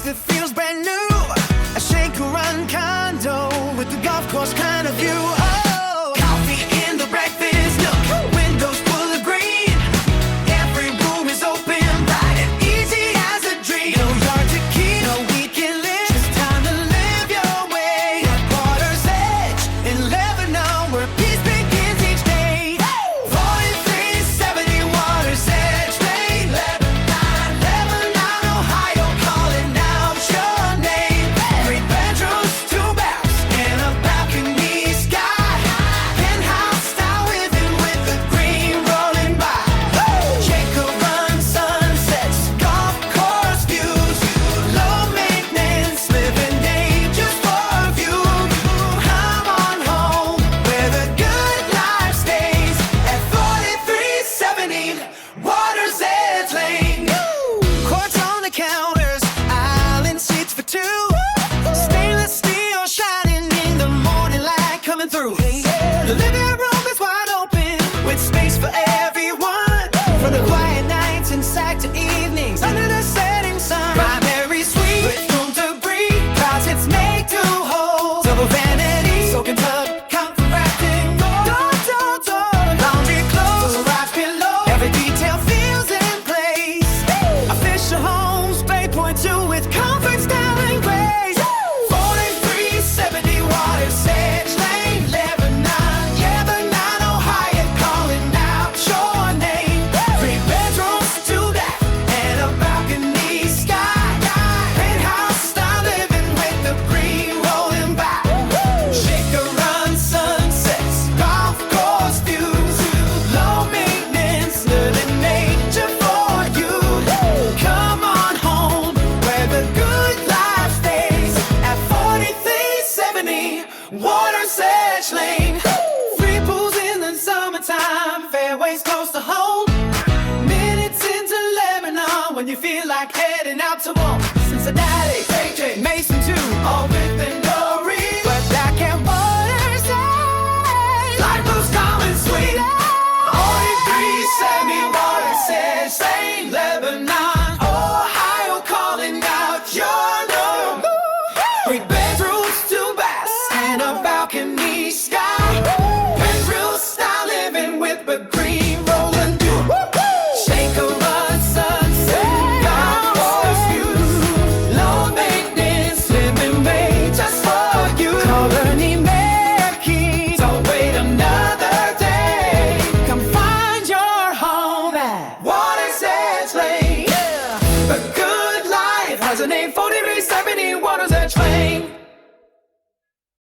that feels brand new. A shake-and-run condo with the golf course kind of view. Oh, coffee in the breakfast nook, windows full of green. Every room is open, bright and easy as a dream. No yard to keep, no weekend list, it's time to live your way. At Water's Edge in Lebanon, where peace begins each day. 4370 Water's Edge Lane, Lebanon, Ohio, calling out your name. 3 bedrooms, 2 baths, and a balcony sky. Penthouse-style living with the green rolling by. Jacob run sunsets, golf course views. Low maintenance, living day just for a view. Come on home, where the good life stays. At 4370 Water's Edge Lane. Quartz on the counters, island seats for 2. Stainless steel shining in the morning light coming through. The living room is wide open with space for everyone. From the quiet nights inside to evenings under the setting sun. Primary suite with room to breathe. Closets make 2 holes. Double vanity, soaking tub, comfort rafting. Door. Laundry clothes, garage pillow. Every detail feels in place. A Fischer Homes, Baypoint II with comfort, style, and grace. 4370 Water's Edge Lane, Lebanon, Ohio, calling out your name. 3 bedrooms, 2 baths, and a balcony sky. Penthouse-style living with the green rolling by. Shake-and-run sunsets, golf course views. Low maintenance, living nature for you. Come on home, where the good life stays. At 4370 Water's Edge Lane. 3 pools in the summertime, fairways close to home. Minutes into Lebanon when you feel like heading out to Cincinnati, Mason too, all within